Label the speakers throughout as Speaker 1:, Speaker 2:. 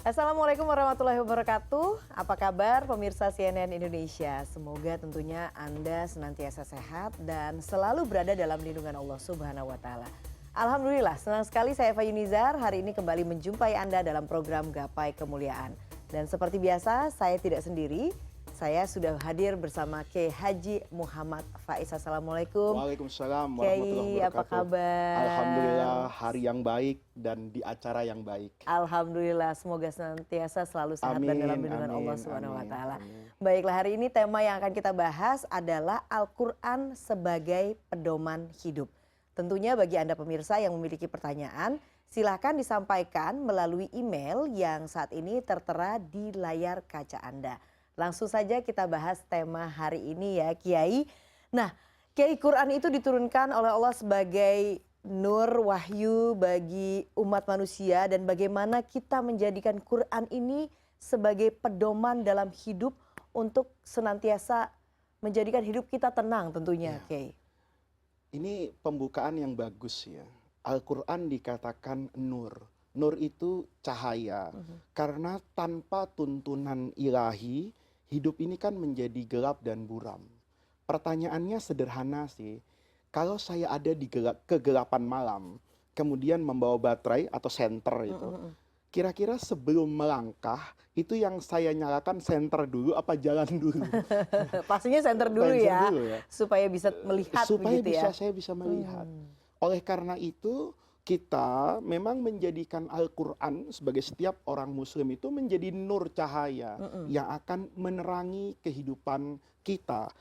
Speaker 1: Assalamualaikum warahmatullahi wabarakatuh. Apa kabar pemirsa CNN Indonesia? Semoga tentunya Anda senantiasa sehat dan selalu berada dalam lindungan Allah Subhanahu wa taala. Alhamdulillah, senang sekali saya Eva Yunizar hari ini kembali menjumpai Anda dalam program Gapai Kemuliaan. Dan seperti biasa, saya tidak sendiri. Saya sudah hadir bersama Kiai Haji Muhammad Faiz. Assalamualaikum.
Speaker 2: Waalaikumsalam
Speaker 1: Kiai,
Speaker 2: warahmatullahi
Speaker 1: apa
Speaker 2: wabarakatuh.
Speaker 1: kabar?
Speaker 2: Alhamdulillah, hari yang baik dan di acara yang baik.
Speaker 1: Alhamdulillah, semoga senantiasa selalu sehat dan dalam
Speaker 2: Amin,
Speaker 1: lindungan Allah
Speaker 2: amin,
Speaker 1: Subhanahu wa
Speaker 2: amin,
Speaker 1: taala.
Speaker 2: amin.
Speaker 1: Baiklah, hari ini tema yang akan kita bahas adalah Al-Qur'an sebagai pedoman hidup. Tentunya bagi Anda pemirsa yang memiliki pertanyaan, silakan disampaikan melalui email yang saat ini tertera di layar kaca Anda. Langsung saja kita bahas tema hari ini ya Kiai. Nah, Kiai, Quran itu diturunkan oleh Allah sebagai nur wahyu bagi umat manusia dan bagaimana kita menjadikan Quran ini sebagai pedoman dalam hidup untuk senantiasa menjadikan hidup kita tenang tentunya, Kiai.
Speaker 2: Ini pembukaan yang bagus ya. Al-Quran dikatakan nur. Nur itu cahaya. Karena tanpa tuntunan ilahi, hidup ini kan menjadi gelap dan buram. Pertanyaannya sederhana sih. Kalau saya ada di kegelapan malam, kemudian membawa baterai atau senter itu, kira-kira sebelum melangkah, itu yang saya nyalakan senter dulu apa jalan dulu?
Speaker 1: Pastinya senter dulu
Speaker 2: Senter
Speaker 1: ya,
Speaker 2: dulu ya.
Speaker 1: supaya bisa melihat
Speaker 2: Supaya
Speaker 1: begitu ya.
Speaker 2: saya bisa melihat. Oleh karena itu, kita memang menjadikan Al-Quran sebagai setiap orang muslim itu menjadi nur cahaya yang akan menerangi kehidupan kita.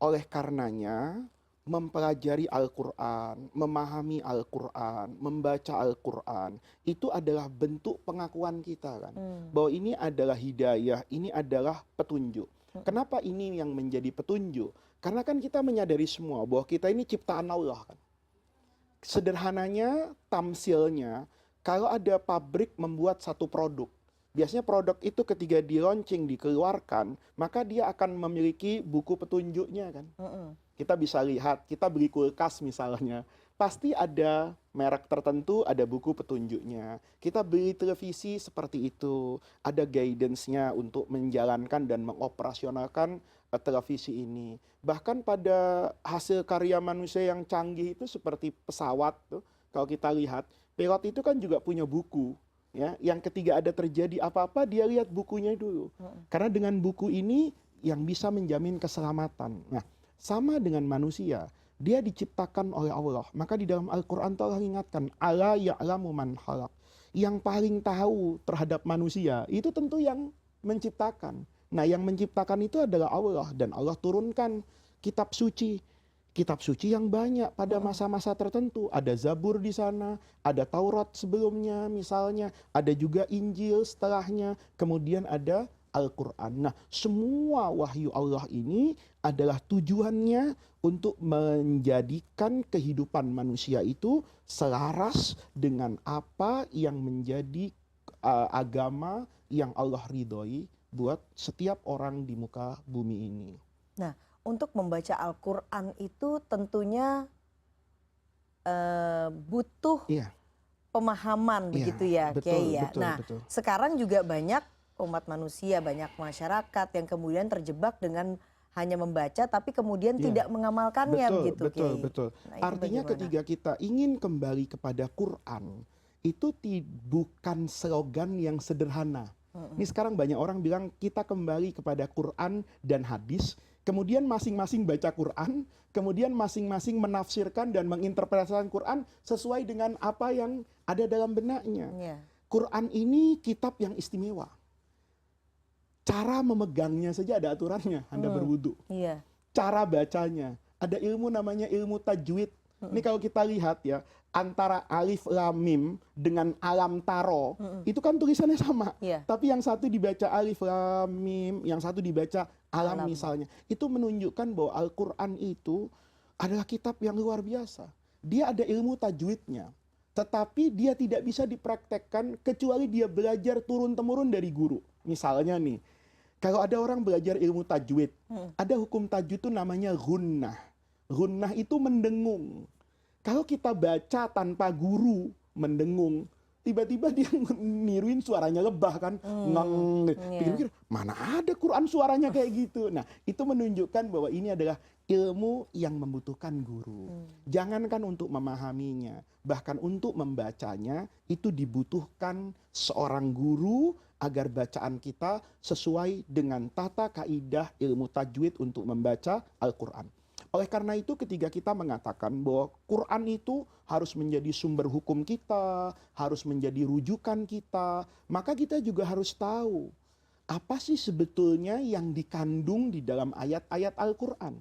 Speaker 2: Oleh karenanya, mempelajari Al-Quran, memahami Al-Quran, membaca Al-Quran, itu adalah bentuk pengakuan kita kan. Bahwa ini adalah hidayah, ini adalah petunjuk. Kenapa ini yang menjadi petunjuk? Karena kan kita menyadari semua bahwa kita ini ciptaan Allah kan. Sederhananya, tamsilnya, kalau ada pabrik membuat satu produk, biasanya produk itu ketika di launching, dikeluarkan, maka dia akan memiliki buku petunjuknya kan. Kita bisa lihat, kita beli kulkas misalnya, pasti ada merek tertentu, ada buku petunjuknya. Kita beli televisi seperti itu, ada guidance-nya untuk menjalankan dan mengoperasionalkan televisi ini. Bahkan pada hasil karya manusia yang canggih itu seperti pesawat tuh, kalau kita lihat, pilot itu kan juga punya buku. Ya, yang ketiga ada terjadi apa-apa, dia lihat bukunya dulu. Karena dengan buku ini yang bisa menjamin keselamatan. Nah, sama dengan manusia, dia diciptakan oleh Allah. Maka di dalam Al-Quran itu Allah ingatkan, ala ya'lamu man khalaq. Yang paling tahu terhadap manusia, itu tentu yang menciptakan. Nah, yang menciptakan itu adalah Allah. Dan Allah turunkan kitab suci. Kitab suci yang banyak pada masa-masa tertentu. Ada Zabur di sana, ada Taurat sebelumnya misalnya, ada juga Injil setelahnya, kemudian ada Al-Quran. Nah, semua wahyu Allah ini adalah tujuannya untuk menjadikan kehidupan manusia itu selaras dengan apa yang menjadi agama yang Allah ridhoi buat setiap orang di muka bumi ini.
Speaker 1: Nah, untuk membaca Al-Quran itu tentunya butuh pemahaman begitu ya, Kiai ya. Nah, sekarang juga banyak umat manusia, banyak masyarakat yang kemudian terjebak dengan hanya membaca tapi kemudian tidak mengamalkannya begitu, Kiai.
Speaker 2: Betul.
Speaker 1: Nah,
Speaker 2: Artinya
Speaker 1: bagaimana?
Speaker 2: ketika kita ingin kembali kepada Quran, itu bukan slogan yang sederhana. Ini sekarang banyak orang bilang kita kembali kepada Quran dan hadis, kemudian masing-masing baca Quran, kemudian masing-masing menafsirkan dan menginterpretasikan Quran sesuai dengan apa yang ada dalam benaknya. Quran ini kitab yang istimewa. Cara memegangnya saja ada aturannya, Anda berwudu. Cara bacanya, ada ilmu namanya ilmu tajwid. Ini kalau kita lihat ya, antara alif lam mim dengan alam taro, itu kan tulisannya sama. Tapi yang satu dibaca alif lam mim, yang satu dibaca alam misalnya. Itu menunjukkan bahwa Al-Quran itu adalah kitab yang luar biasa. Dia ada ilmu tajwidnya. Tetapi dia tidak bisa dipraktekkan kecuali dia belajar turun-temurun dari guru. Misalnya nih, kalau ada orang belajar ilmu tajwid, ada hukum tajwid itu namanya gunnah. Gunnah itu mendengung. Kalau kita baca tanpa guru mendengung, tiba-tiba dia niruin suaranya lebah kan, ngeng. Pikir-pikir, mana ada Quran suaranya kayak gitu. Nah, itu menunjukkan bahwa ini adalah ilmu yang membutuhkan guru. Jangankan untuk memahaminya, bahkan untuk membacanya itu dibutuhkan seorang guru agar bacaan kita sesuai dengan tata kaidah ilmu tajwid untuk membaca Al-Quran. Oleh karena itu ketika kita mengatakan bahwa Quran itu harus menjadi sumber hukum kita, harus menjadi rujukan kita, maka kita juga harus tahu apa sih sebetulnya yang dikandung di dalam ayat-ayat Al-Quran.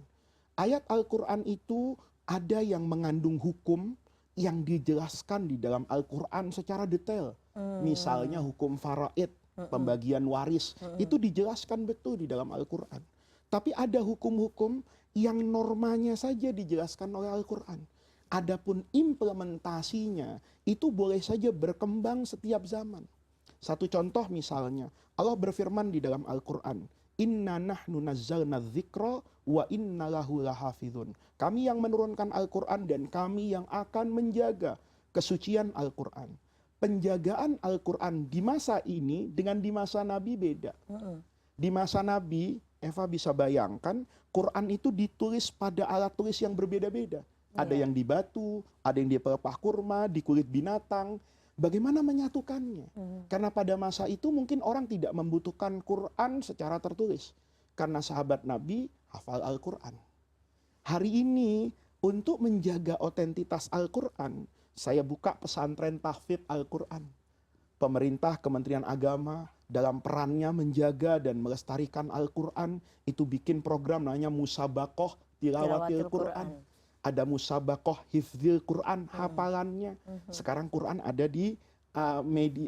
Speaker 2: Ayat Al-Quran itu ada yang mengandung hukum yang dijelaskan di dalam Al-Quran secara detail. Misalnya hukum faraid, pembagian waris, itu dijelaskan betul di dalam Al-Quran. Tapi ada hukum-hukum yang normanya saja dijelaskan oleh Al-Quran. Adapun implementasinya itu boleh saja berkembang setiap zaman. Satu contoh misalnya, Allah berfirman di dalam Al-Quran, Inna nahnu nazzalna dzikra wa inna lahu lahafidhun. Kami yang menurunkan Al-Quran dan kami yang akan menjaga kesucian Al-Quran. Penjagaan Al-Quran di masa ini dengan di masa Nabi beda. Di masa Nabi, Eva bisa bayangkan, Quran itu ditulis pada alat tulis yang berbeda-beda. Ada yang di batu, ada yang di pelepah kurma, di kulit binatang. Bagaimana menyatukannya? Karena pada masa itu mungkin orang tidak membutuhkan Quran secara tertulis. Karena sahabat Nabi hafal Al-Quran. Hari ini untuk menjaga otentitas Al-Quran, saya buka pesantren tahfidz Al-Quran. Pemerintah, Kementerian Agama dalam perannya menjaga dan melestarikan Al-Quran itu bikin program namanya Musabakoh Tilawatil Quran. Ada Musabakoh Hifdzil Quran, hafalannya. Sekarang Quran ada di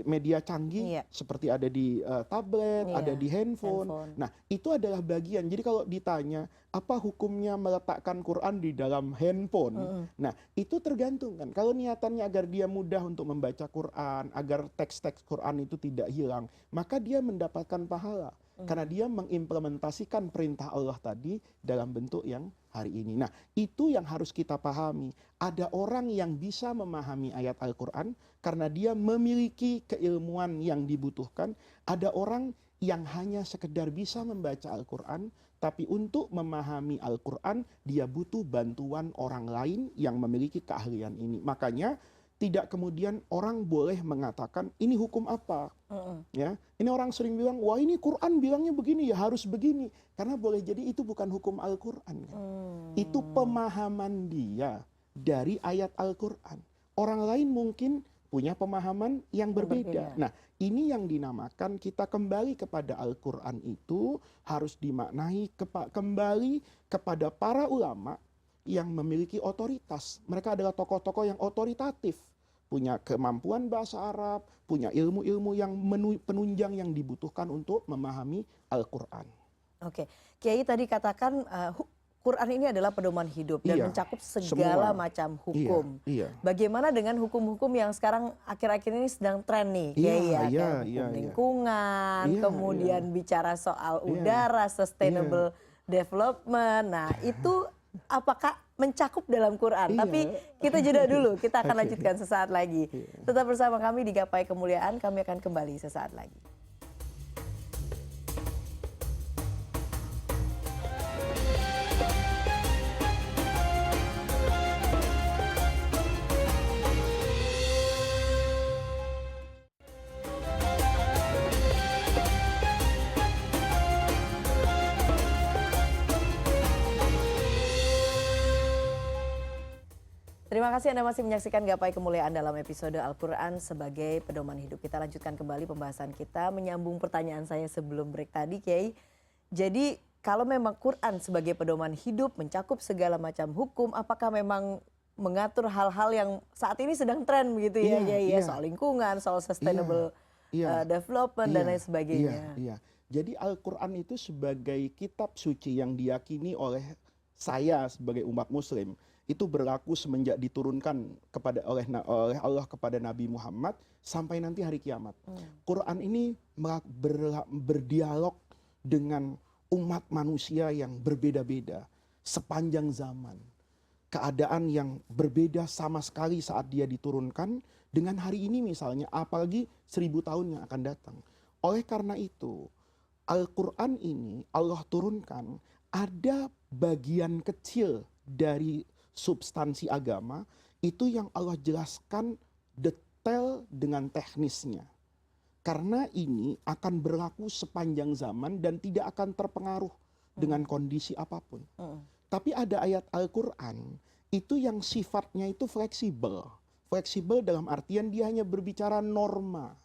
Speaker 2: media canggih, seperti ada di tablet, ada di handphone. Nah, itu adalah bagian. Jadi kalau ditanya, apa hukumnya meletakkan Quran di dalam handphone? Nah, itu tergantung kan. Kalau niatannya agar dia mudah untuk membaca Quran, agar teks-teks Quran itu tidak hilang, maka dia mendapatkan pahala. Karena dia mengimplementasikan perintah Allah tadi dalam bentuk yang hari ini. Nah, itu yang harus kita pahami. Ada orang yang bisa memahami ayat Al-Quran karena dia memiliki keilmuan yang dibutuhkan. Ada orang yang hanya sekedar bisa membaca Al-Quran, tapi untuk memahami Al-Quran, dia butuh bantuan orang lain yang memiliki keahlian ini. Makanya, tidak kemudian orang boleh mengatakan ini hukum apa, ya ini orang sering bilang wah ini Quran bilangnya begini ya harus begini, karena boleh jadi itu bukan hukum Al-Quran kan? Itu pemahaman dia dari ayat Al-Quran. Orang lain mungkin punya pemahaman yang berbeda. Nah, ini yang dinamakan kita kembali kepada Al-Quran itu harus dimaknai kembali kepada para ulama yang memiliki otoritas. Mereka adalah tokoh-tokoh yang otoritatif, punya kemampuan bahasa Arab, punya ilmu-ilmu yang penunjang yang dibutuhkan untuk memahami Al-Quran.
Speaker 1: Oke, Kiai tadi katakan Quran ini adalah pedoman hidup dan mencakup segala macam hukum. Bagaimana dengan hukum-hukum yang sekarang akhir-akhir ini sedang tren nih, Kiai ya, hukum lingkungan, kemudian bicara soal udara, sustainable development. Nah, itu apakah mencakup dalam Quran? Tapi kita jeda dulu, kita akan lanjutkan sesaat lagi. Tetap bersama kami di Gapai Kemuliaan, kami akan kembali sesaat lagi. Terima kasih Anda masih menyaksikan Gapai Kemuliaan dalam episode Al-Quran sebagai pedoman hidup. Kita lanjutkan kembali pembahasan kita, menyambung pertanyaan saya sebelum break tadi, Kiai. Jadi kalau memang Quran sebagai pedoman hidup mencakup segala macam hukum, apakah memang mengatur hal-hal yang saat ini sedang tren begitu ya, Kiai? Soal lingkungan, soal sustainable development dan lain sebagainya.
Speaker 2: Jadi Al-Quran itu sebagai kitab suci yang diyakini oleh saya sebagai umat muslim, itu berlaku semenjak diturunkan oleh Allah kepada Nabi Muhammad sampai nanti hari kiamat. Quran ini berdialog dengan umat manusia yang berbeda-beda sepanjang zaman. Keadaan yang berbeda sama sekali saat dia diturunkan dengan hari ini misalnya, apalagi 1000 tahun yang akan datang. Oleh karena itu, Al-Quran ini Allah turunkan ada bagian kecil dari substansi agama itu yang Allah jelaskan detail dengan teknisnya. Karena ini akan berlaku sepanjang zaman dan tidak akan terpengaruh dengan kondisi apapun. Tapi ada ayat Al-Quran itu yang sifatnya itu fleksibel. Fleksibel dalam artian dia hanya berbicara norma.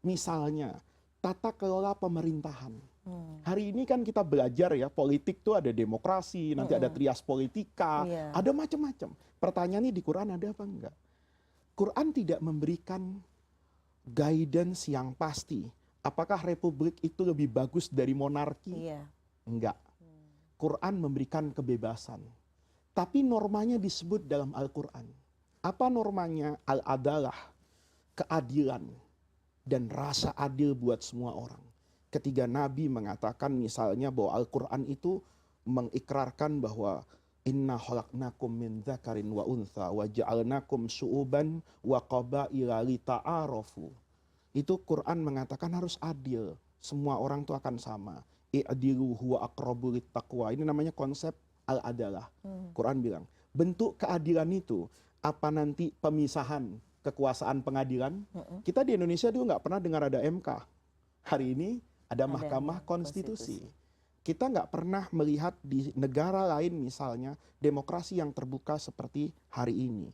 Speaker 2: Misalnya, tata kelola pemerintahan. Hari ini kan kita belajar ya, politik tuh ada demokrasi, nanti ada trias politika, ada macam-macam. Pertanyaannya di Quran ada apa enggak? Quran tidak memberikan guidance yang pasti. Apakah republik itu lebih bagus dari monarki? Enggak. Quran memberikan kebebasan. Tapi normanya disebut dalam Al-Quran. Apa normanya? Al-adalah, keadilan, dan rasa adil buat semua orang. Ketika Nabi mengatakan misalnya bahwa Al-Quran itu mengikrarkan bahwa inna khalaqnakum min dzakarin wa untha wa ja'alnakum syu'uban wa qabaila lita'arafu. Itu Quran mengatakan harus adil. Semua orang itu akan sama. I'dilu huwa aqrabu littaqwa. Ini namanya konsep al-adalah. Quran bilang, bentuk keadilan itu apa nanti pemisahan kekuasaan pengadilan? Kita di Indonesia dulu nggak pernah dengar ada MK. Hari ini ada Mahkamah Konstitusi. Kita nggak pernah melihat di negara lain misalnya demokrasi yang terbuka seperti hari ini.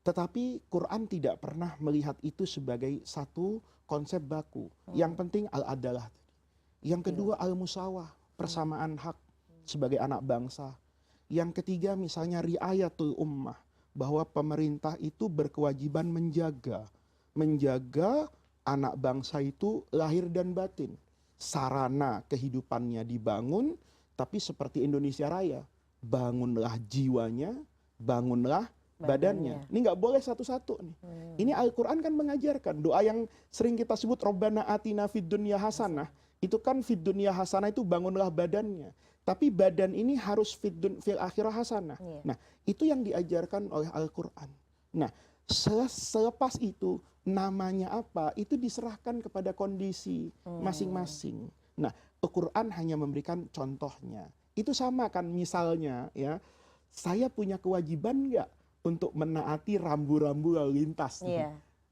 Speaker 2: Tetapi Quran tidak pernah melihat itu sebagai satu konsep baku. Yang penting al-adalah. Yang kedua al-musawah, persamaan hak sebagai anak bangsa. Yang ketiga misalnya riayatul ummah, bahwa pemerintah itu berkewajiban menjaga anak bangsa itu lahir dan batin. Sarana kehidupannya dibangun, tapi seperti Indonesia Raya, bangunlah jiwanya, bangunlah badannya. Ini nggak boleh satu-satu nih. Ini Al-Quran kan mengajarkan doa yang sering kita sebut Rabbana atina fid dunya hasanah. Itu kan fid dunya hasanah itu bangunlah badannya. Tapi badan ini harus fil akhirah hasanah. Nah, itu yang diajarkan oleh Al-Quran. Nah, selepas itu namanya apa? Itu diserahkan kepada kondisi masing-masing. Nah, Al-Quran hanya memberikan contohnya. Itu sama kan misalnya ya, saya punya kewajiban nggak untuk menaati rambu-rambu lalu lintas?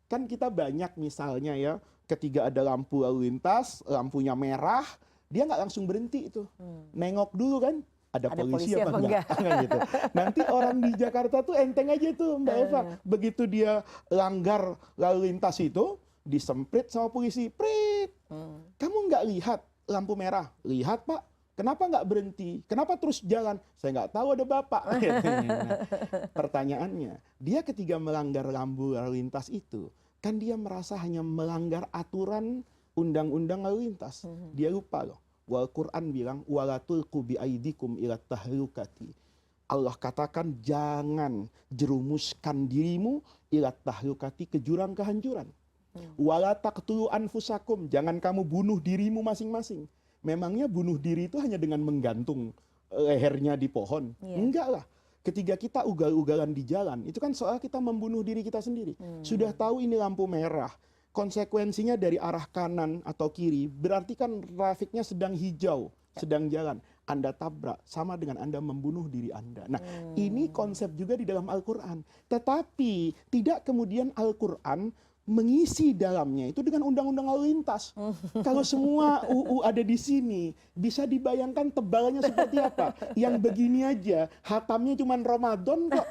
Speaker 2: Kan kita banyak misalnya ya, ketika ada lampu lalu lintas, lampunya merah, dia nggak langsung berhenti itu, nengok dulu kan, ada polisi apa enggak? Gitu. Nanti orang di Jakarta tuh enteng aja tuh Mbak Eva, begitu dia langgar lalu lintas itu, disemprit sama polisi, prit, kamu nggak lihat lampu merah? Lihat Pak, kenapa nggak berhenti? Kenapa terus jalan? Saya nggak tahu ada bapak. Nah, pertanyaannya, dia ketika melanggar lampu lalu lintas itu, kan dia merasa hanya melanggar aturan undang-undang lalu lintas. Dia lupa loh. Wal Quran bilang walatul kubi aidikum ilat tahlukati. Allah katakan jangan jerumuskan dirimu ilat tahlukati ke jurang kehancuran. Walataqtulu anfusakum, jangan kamu bunuh dirimu masing-masing. Memangnya bunuh diri itu hanya dengan menggantung lehernya di pohon? Enggak lah. Ketika kita ugal-ugalan di jalan, itu kan soal kita membunuh diri kita sendiri. Sudah tahu ini lampu merah, konsekuensinya dari arah kanan atau kiri, berarti kan trafiknya sedang hijau, sedang jalan. Anda tabrak, sama dengan Anda membunuh diri Anda. Nah, ini konsep juga di dalam Al-Quran. Tetapi, tidak kemudian Al-Quran mengisi dalamnya itu dengan undang-undang lalu lintas. Kalau semua UU ada di sini, bisa dibayangkan tebalnya seperti apa? Yang begini aja, hatamnya cuma Ramadan kok.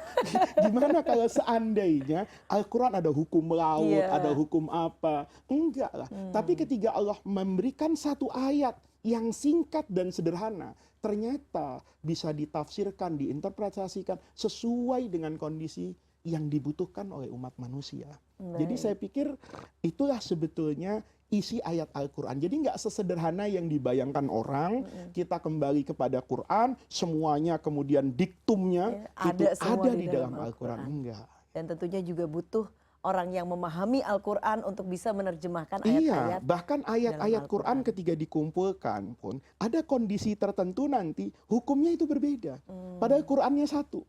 Speaker 2: Gimana kalau seandainya Al-Quran ada hukum laut, ada hukum apa? Enggak lah. Tapi ketika Allah memberikan satu ayat yang singkat dan sederhana, ternyata bisa ditafsirkan, diinterpretasikan sesuai dengan kondisi yang dibutuhkan oleh umat manusia. Jadi saya pikir itulah sebetulnya isi ayat Al-Quran. Jadi nggak sesederhana yang dibayangkan orang, kita kembali kepada Quran, semuanya kemudian diktumnya itu ada di dalam Al-Quran. Enggak.
Speaker 1: Dan tentunya juga butuh orang yang memahami Al-Quran untuk bisa menerjemahkan
Speaker 2: Iya,
Speaker 1: ayat-ayat.
Speaker 2: bahkan ayat-ayat Quran ketika dikumpulkan pun ada kondisi tertentu nanti hukumnya itu berbeda. Padahal Qurannya satu.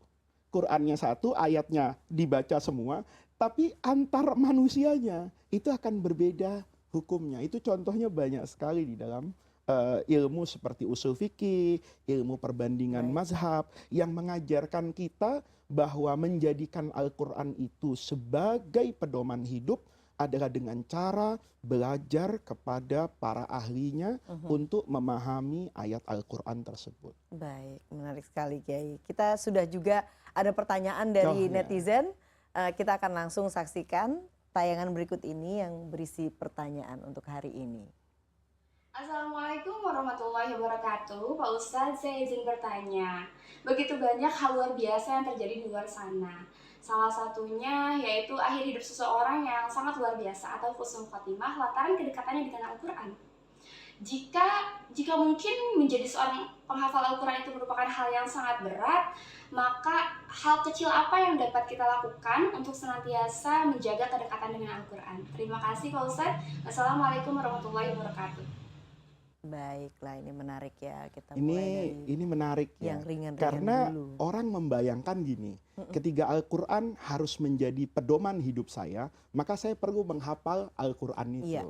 Speaker 2: Qurannya satu, ayatnya dibaca semua, Tapi antar manusianya itu akan berbeda hukumnya. Itu contohnya banyak sekali di dalam ilmu seperti usul fikih, ilmu perbandingan
Speaker 1: Baik.
Speaker 2: mazhab yang mengajarkan kita bahwa menjadikan Al-Quran itu sebagai pedoman hidup adalah dengan cara belajar kepada para ahlinya untuk memahami ayat Al-Quran tersebut.
Speaker 1: Baik, menarik sekali Kiai. Kita sudah juga ada pertanyaan dari
Speaker 2: Oh ya.
Speaker 1: netizen. Kita akan langsung saksikan tayangan berikut ini yang berisi pertanyaan untuk hari ini.
Speaker 3: Assalamualaikum warahmatullahi wabarakatuh. Pak Ustadz, saya izin bertanya. Begitu banyak hal luar biasa yang terjadi di luar sana. Salah satunya yaitu akhir hidup seseorang yang sangat luar biasa atau husnul khotimah lantaran kedekatannya dengan Al-Quran. Jika mungkin menjadi seorang penghafal Al-Quran itu merupakan hal yang sangat berat, maka hal kecil apa yang dapat kita lakukan untuk senantiasa menjaga kedekatan dengan Al-Quran? Terima kasih Pak Ustadz. Wassalamualaikum warahmatullahi wabarakatuh.
Speaker 1: Baiklah, ini menarik ya. Kita mulai dari
Speaker 2: Ini menarik ya.
Speaker 1: yang ringan-ringan
Speaker 2: Karena
Speaker 1: dulu.
Speaker 2: orang membayangkan gini, ketika Al-Quran harus menjadi pedoman hidup saya, maka saya perlu menghafal Al-Quran itu.
Speaker 1: Iya.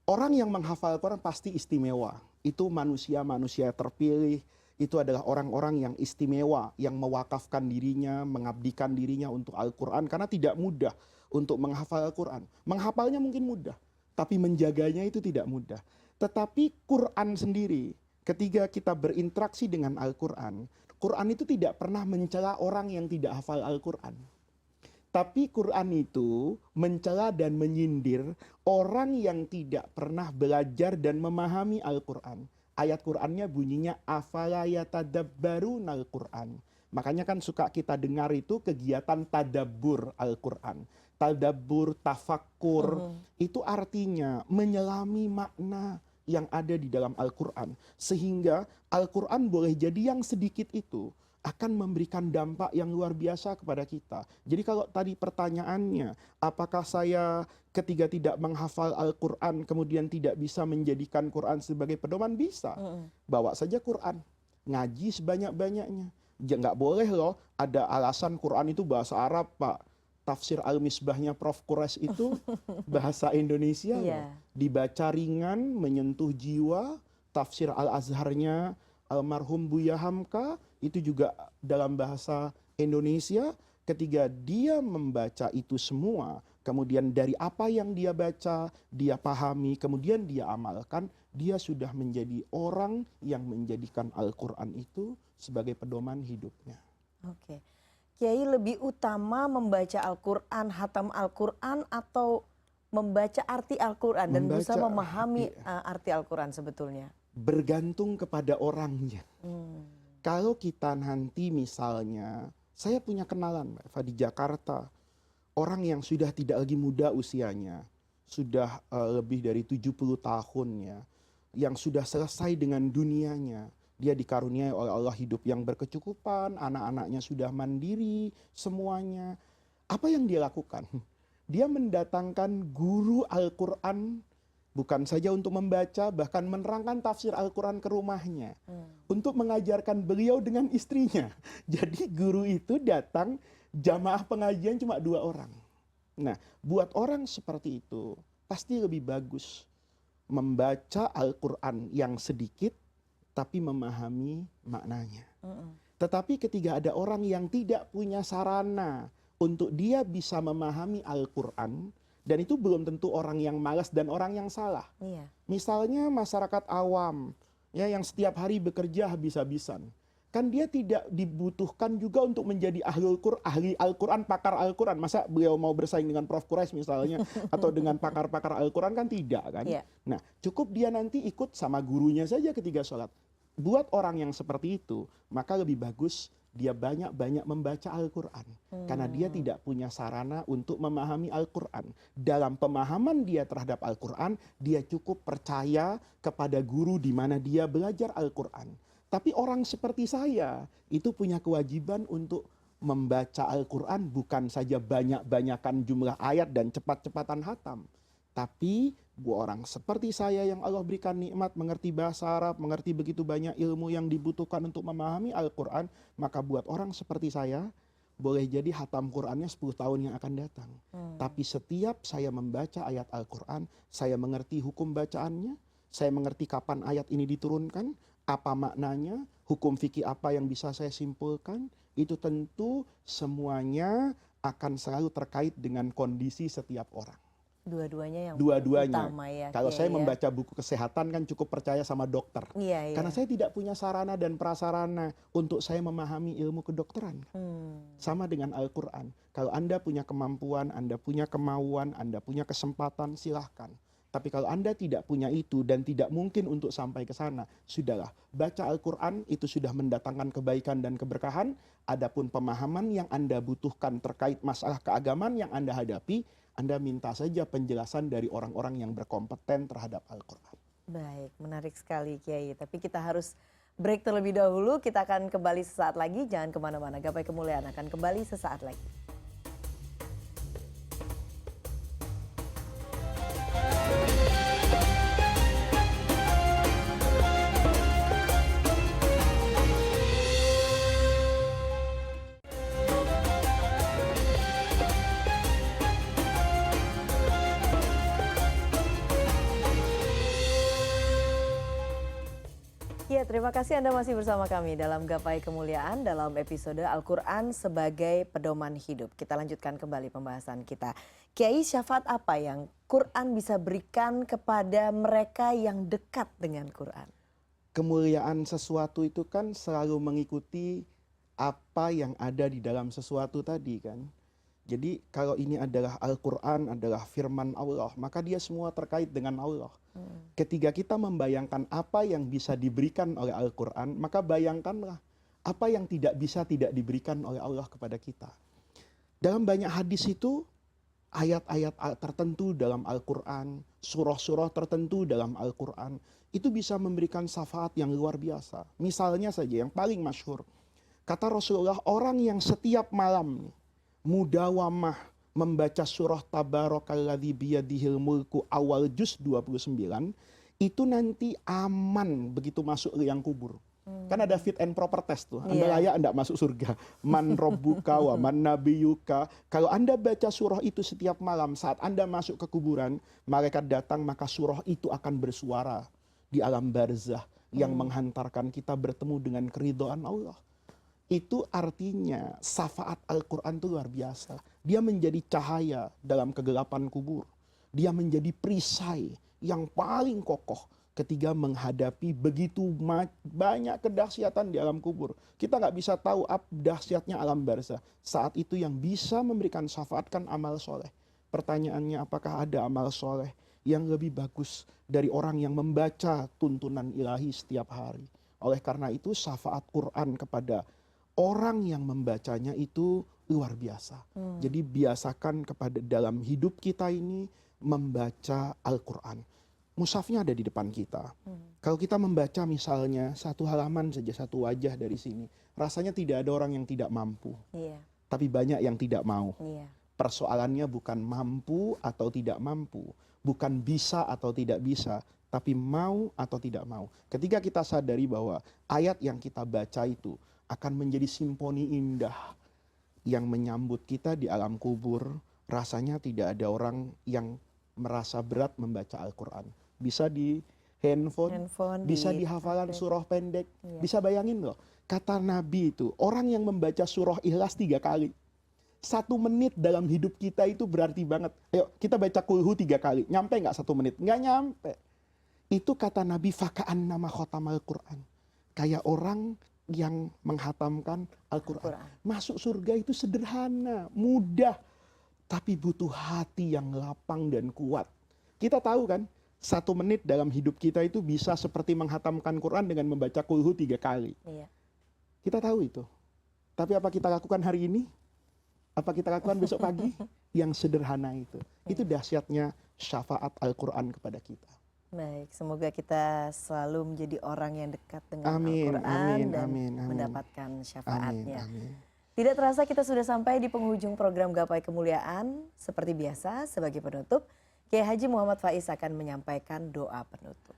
Speaker 2: Orang yang menghafal Al-Quran pasti istimewa. Itu manusia-manusia terpilih. Itu adalah orang-orang yang istimewa, yang mewakafkan dirinya, mengabdikan dirinya untuk Al-Quran. Karena tidak mudah untuk menghafal Al-Quran. Menghafalnya mungkin mudah, tapi menjaganya itu tidak mudah. Tetapi Quran sendiri, ketika kita berinteraksi dengan Al-Quran, Quran itu tidak pernah mencela orang yang tidak hafal Al-Quran. Tapi Quran itu mencela dan menyindir orang yang tidak pernah belajar dan memahami Al-Quran. Ayat Qurannya bunyinya afala yatadabbarunal Quran. Makanya kan suka kita dengar itu kegiatan tadabbur Al-Quran. Tadabbur, tafakkur, itu artinya menyelami makna yang ada di dalam Al-Quran. Sehingga Al-Quran boleh jadi yang sedikit itu akan memberikan dampak yang luar biasa kepada kita. Jadi kalau tadi pertanyaannya, apakah saya ketika tidak menghafal Al-Quran kemudian tidak bisa menjadikan Quran sebagai pedoman? Bisa. Bawa saja Quran, ngaji sebanyak-banyaknya. Nggak boleh loh ada alasan Quran itu bahasa Arab, Pak. Tafsir Al-Misbahnya Prof. Quraisy itu bahasa Indonesia loh. Dibaca ringan, menyentuh jiwa. Tafsir Al-Azharnya almarhum Buya Hamka itu juga dalam bahasa Indonesia. Ketika dia membaca itu semua, kemudian dari apa yang dia baca, dia pahami, kemudian dia amalkan, dia sudah menjadi orang yang menjadikan Al-Quran itu sebagai pedoman hidupnya.
Speaker 1: Oke. Kiai, lebih utama membaca Al-Quran, hatam Al-Quran, atau membaca arti Al-Quran dan berusaha memahami arti Al-Quran sebetulnya?
Speaker 2: Bergantung kepada orangnya. Kalau kita nanti misalnya, saya punya kenalan Mbak Eva di Jakarta, orang yang sudah tidak lagi muda usianya, sudah lebih dari 70 tahun ya, yang sudah selesai dengan dunianya. Dia dikaruniai oleh Allah hidup yang berkecukupan, anak-anaknya sudah mandiri, semuanya. Apa yang dia lakukan? Dia mendatangkan guru Al-Quran, bukan saja untuk membaca, bahkan menerangkan tafsir Al-Quran ke rumahnya. Untuk mengajarkan beliau dengan istrinya. Jadi guru itu datang, jamaah pengajian cuma 2 orang. Nah, buat orang seperti itu, pasti lebih bagus membaca Al-Quran yang sedikit, tapi memahami maknanya. Tetapi ketika ada orang yang tidak punya sarana untuk dia bisa memahami Al-Quran, dan itu belum tentu orang yang malas dan orang yang salah. Misalnya masyarakat awam, ya, yang setiap hari bekerja habis-habisan. Kan dia tidak dibutuhkan juga untuk menjadi ahli Al-Quran, pakar Al-Quran. Masa beliau mau bersaing dengan Prof. Quraisy misalnya, atau dengan pakar-pakar Al-Quran, kan tidak kan. Nah, cukup dia nanti ikut sama gurunya saja ketika sholat. Buat orang yang seperti itu, maka lebih bagus dia banyak-banyak membaca Al-Quran. Karena dia tidak punya sarana untuk memahami Al-Quran. Dalam pemahaman dia terhadap Al-Quran, dia cukup percaya kepada guru di mana dia belajar Al-Quran. Tapi orang seperti saya, itu punya kewajiban untuk membaca Al-Quran bukan saja banyak-banyakan jumlah ayat dan cepat-cepatan hatam. Tapi buat orang seperti saya yang Allah berikan nikmat mengerti bahasa Arab, mengerti begitu banyak ilmu yang dibutuhkan untuk memahami Al-Quran, maka buat orang seperti saya, boleh jadi hatam Qur'annya 10 tahun yang akan datang. Tapi setiap saya membaca ayat Al-Quran, saya mengerti hukum bacaannya, saya mengerti kapan ayat ini diturunkan, apa maknanya, hukum fikih apa yang bisa saya simpulkan, itu tentu semuanya akan selalu terkait dengan kondisi setiap orang.
Speaker 1: Dua-duanya yang
Speaker 2: Dua-duanya.
Speaker 1: utama ya.
Speaker 2: Kalau saya
Speaker 1: Kiai, ya.
Speaker 2: membaca buku kesehatan kan cukup percaya sama dokter.
Speaker 1: Iya,
Speaker 2: Karena
Speaker 1: iya.
Speaker 2: saya tidak punya sarana dan prasarana untuk saya memahami ilmu kedokteran. Sama dengan Al-Quran. Kalau Anda punya kemampuan, Anda punya kemauan, Anda punya kesempatan, silahkan. Tapi kalau Anda tidak punya itu dan tidak mungkin untuk sampai ke sana, sudahlah. Baca Al-Quran itu sudah mendatangkan kebaikan dan keberkahan. Adapun pemahaman yang Anda butuhkan terkait masalah keagamaan yang Anda hadapi, Anda minta saja penjelasan dari orang-orang yang berkompeten terhadap Al-Quran.
Speaker 1: Baik, menarik sekali Kiai. Tapi kita harus break terlebih dahulu. Kita akan kembali sesaat lagi. Jangan kemana-mana. Gapai Kemuliaan akan kembali sesaat lagi. Ya, terima kasih Anda masih bersama kami dalam Gapai Kemuliaan dalam episode Al-Quran sebagai pedoman hidup. Kita lanjutkan kembali pembahasan kita. Kiai, syafaat apa yang Quran bisa berikan kepada mereka yang dekat dengan Quran?
Speaker 2: Kemuliaan sesuatu itu kan selalu mengikuti apa yang ada di dalam sesuatu tadi kan. Jadi kalau ini adalah Al-Quran, adalah firman Allah, maka dia semua terkait dengan Allah. Ketika kita membayangkan apa yang bisa diberikan oleh Al-Quran, maka bayangkanlah apa yang tidak bisa tidak diberikan oleh Allah kepada kita. Dalam banyak hadis itu, ayat-ayat tertentu dalam Al-Quran, surah-surah tertentu dalam Al-Quran, itu bisa memberikan syafaat yang luar biasa. Misalnya saja yang paling masyhur, kata Rasulullah, orang yang setiap malam mudawamah membaca surah Tabarakalladzi biyadihil mulku awal juz 29, itu nanti aman begitu masuk liang kubur. Kan ada fit and proper test tuh. Anda layak enggak masuk surga. Man robbuka wa man nabiyuka. Kalau Anda baca surah itu setiap malam saat Anda masuk ke kuburan, malaikat datang maka surah itu akan bersuara di alam barzah yang menghantarkan kita bertemu dengan keridhaan Allah. Itu artinya syafaat Al-Quran itu luar biasa. Dia menjadi cahaya dalam kegelapan kubur. Dia menjadi perisai yang paling kokoh ketika menghadapi begitu banyak kedahsyatan di alam kubur. Kita nggak bisa tahu dahsyatnya alam barzah. Saat itu yang bisa memberikan syafaat kan amal soleh. Pertanyaannya, apakah ada amal soleh yang lebih bagus dari orang yang membaca tuntunan ilahi setiap hari? Oleh karena itu syafaat Quran kepada orang yang membacanya itu luar biasa. Jadi biasakan kepada dalam hidup kita ini membaca Al-Quran. Mushafnya ada di depan kita. Kalau kita membaca misalnya satu halaman saja, satu wajah dari sini, rasanya tidak ada orang yang tidak mampu. Tapi banyak yang tidak mau. Persoalannya bukan mampu atau tidak mampu. Bukan bisa atau tidak bisa. Tapi mau atau tidak mau. Ketika kita sadari bahwa ayat yang kita baca itu akan menjadi simfoni indah yang menyambut kita di alam kubur. Rasanya tidak ada orang yang merasa berat membaca Al-Quran. Bisa di handphone bisa di hafalan surah pendek. Bisa bayangin loh, kata Nabi itu, orang yang membaca surah Ikhlas 3 kali. 1 menit dalam hidup kita itu berarti banget. Ayo kita baca kulhu 3 kali. Nyampe nggak 1 menit? Nggak nyampe. Itu kata Nabi, faka'an nama khotamal Quran. Kayak orang yang menghatamkan Al-Quran. Masuk surga itu sederhana, mudah. Tapi butuh hati yang lapang dan kuat. Kita tahu kan, 1 menit dalam hidup kita itu bisa seperti menghatamkan Quran dengan membaca kulhu 3 kali. Kita tahu itu. Tapi apa kita lakukan hari ini? Apa kita lakukan besok pagi? Yang sederhana itu. Itu dahsyatnya syafaat Al-Quran kepada kita.
Speaker 1: Baik, semoga kita selalu menjadi orang yang dekat dengan Al-Quran dan mendapatkan syafaatnya. Tidak terasa kita sudah sampai di penghujung program Gapai Kemuliaan. Seperti biasa, sebagai penutup, Kiai Haji Muhammad Faiz akan menyampaikan doa penutup.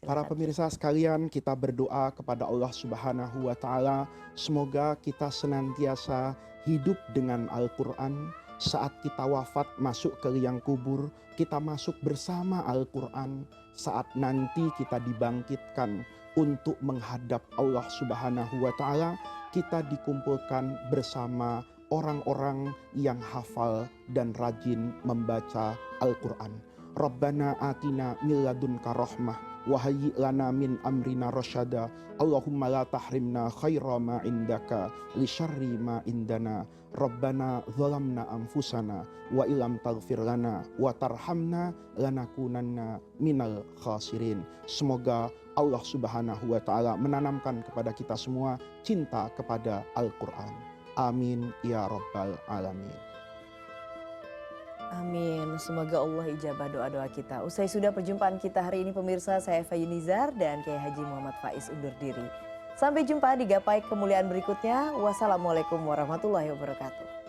Speaker 2: Para
Speaker 1: Silakan.
Speaker 2: pemirsa sekalian, kita berdoa kepada Allah Subhanahu wa taala, semoga kita senantiasa hidup dengan Al-Qur'an. Saat kita wafat masuk ke liang kubur, kita masuk bersama Al-Qur'an. Saat nanti kita dibangkitkan untuk menghadap Allah Subhanahu wa taala, kita dikumpulkan bersama orang-orang yang hafal dan rajin membaca Al-Qur'an. Rabbana atina min ladunka rahmah wa hayyi' lana min amrina rasyada. Allahumma la tahrimna khaira ma indaka li syarri ma indana. Rabbana zalamna anfusana wa illam taghfir lana wa tarhamna lanakunanna minal khasirin. Semoga Allah Subhanahu wa taala menanamkan kepada kita semua cinta kepada Al-Qur'an. Amin ya rabbal alamin.
Speaker 1: Amin. Semoga Allah ijabah doa-doa kita. Usai sudah perjumpaan kita hari ini pemirsa, saya Eva Yunizar dan Kiai Haji Muhammad Faiz undur diri. Sampai jumpa di gapai kemuliaan berikutnya. Wassalamualaikum warahmatullahi wabarakatuh.